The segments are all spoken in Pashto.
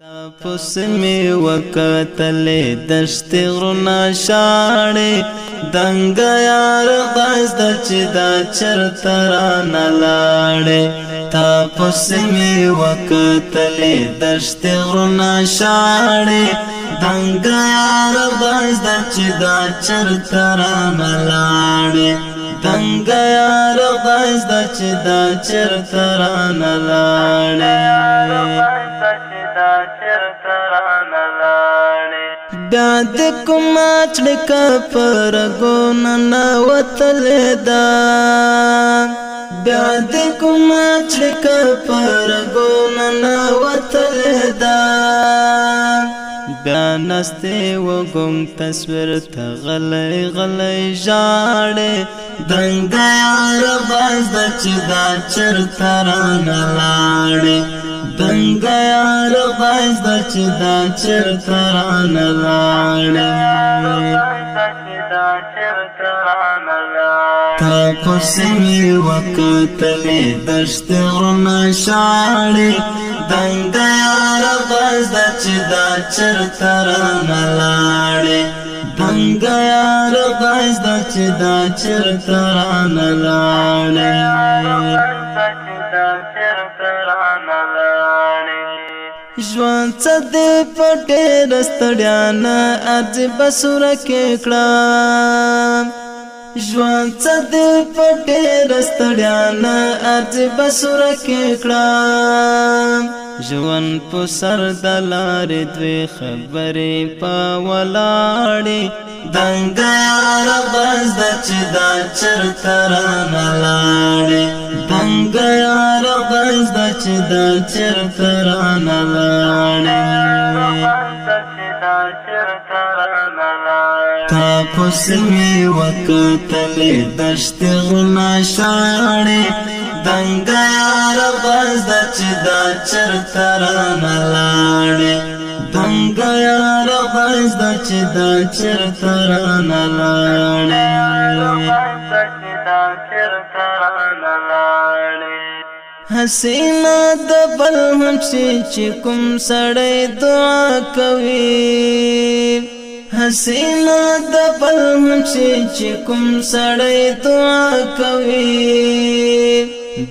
تپوس می وکتلې دشت غرونه شاړې دنګ یار غاز د چې دا چرته رانه لاړې تپوس می وکتلې دشت غرونه شاړې دنګ یار غاز د چې دا چرته رانه لاړې دنګ یار غاز د چې دا چرته رانه لاړې بیا د کوم چړک پر ګون نه وتلې دا بیا د کوم چړک پر ګون نه وتلې دا بیا نسته وګم تصویر ته غلې غلې ژاړې دنګ یار باز د چې دا چرته رانه لاړې دنګ یار باز د چې دا چرته رانه لاړې تپوس می وکتلې دشت غرونه شاړې دنګ یار باز د چې دا چرته رانه لاړې دنګ یار باز د چې دا چرته رانه لاړې ژوند څه دې په ډېر ستړیا نه ارځ بسور کې کړم ژوند څه دې په ډېر ستړیا نه ارځ بسور کې کړم ژوند په سر د لارې دوی خبرې په ولاړې دنګ یار باز د چې دا چرته رانه لاړې دنګ یار باز د چې دا چرته رانه لاړې تپوس می وکتلې دشت غرونه شاړې دنګ یار باز د چې دا چرته رانه لاړې دنګ یار باز د چې دا چرته رانه لاړې حسینا د بل هم چې کوم سړی دعا کوي حسینا د بل هم چې کوم سړی دعا کوي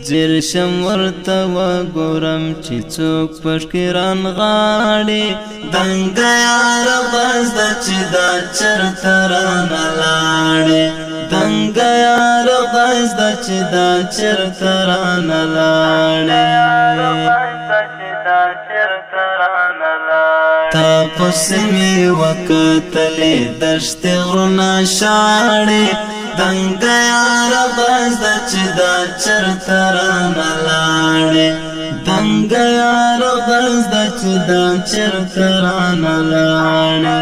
زیر شم ورته وګورم چې څوک پشکران غاړي دنګ یار باز د چې دا چرته رانه لاړې دنګ یار باز د چې دا چرته رانه لاړې تپوس می وکتلې دشت غرونه شاړې دنګ یار باز د چې دا چرته رانه لاړې دنګ یار باز د چې دا چرته رانه لاړې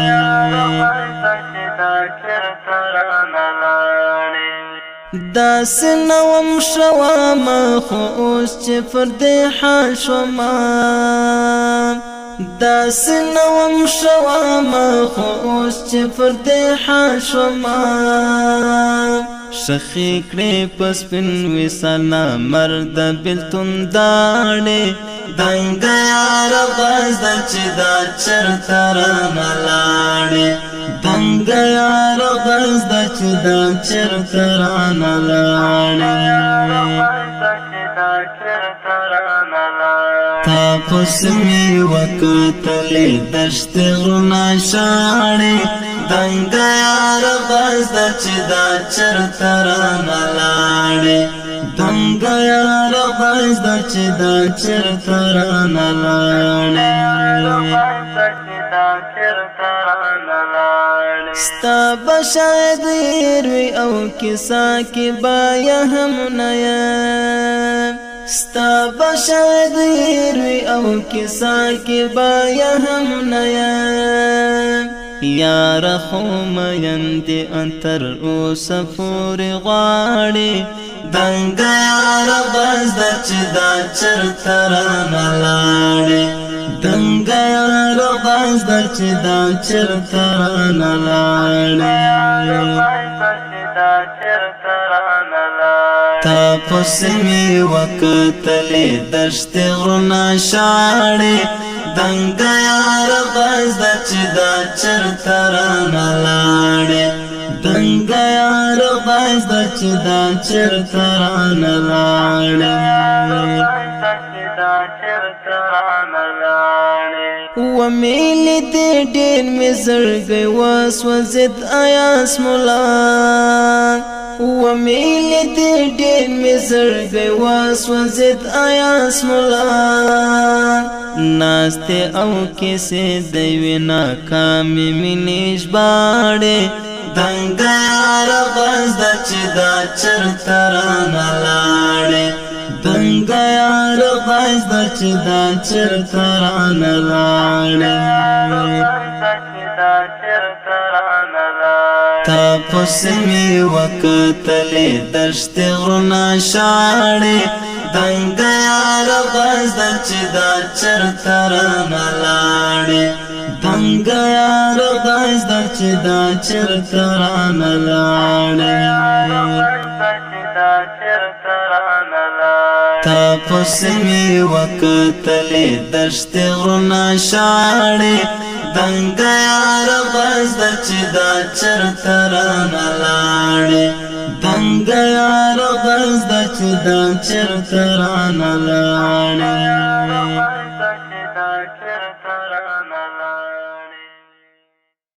داس نوم شوام خو اوس چې فردحه شوما داس نوم شوام خو اوس چې فردحه شوما شخی کړې پس پن وسانا مرد بلتون داړې دنګ یار باز د چې دا چرته رانه لاړې دنګ یار باز د چې دا چرته رانه لاړې تپوس می وکتلې دشت غرونه شاړې دنګ یار باز د چې دا چرته رانه لاړې دنګ یار باز د چې دا چرته رانه لاړې ستا بشاید وی او کیسا کې بایا هم نه یم ستا بشاید وی او کیسا کې بایا هم نه یم یار خو مین دی انتر اوس پورې غواړې دنګ یار باز د چې دا چرته رانه لاړې دنګ یار باز د چې دا چرته رانه لاړې تپوس می وکتلې دشت غرونه شاړې دنګ یار باز د چې دا چرته رانه لاړې دنګ یار باز د چې دا چرته رانه لاړې ومیلی دی ډیر می زړګی وسوځید ایاس مولا ومیلی دی ډیر می زړګی وسوځید ایاس مولا ناسته او کیسه دی وینا کامی مینیش باړې دنګ یار باز د چې دا چرته رانه لاړې دنګ یار باز د چې دا چرته رانه لاړې تپوس می وکتلې دشت غرونه شاړې دنګ یار باز د چې دا چرته رانه لاړې دنګ یار باز د چې دا چرته رانه لاړې تپوس می وکتلې دشت غرونه شاړې دنګ یار باز د چې دا چرته رانه لاړې دنګ یار باز د چې دا چرته رانه لاړې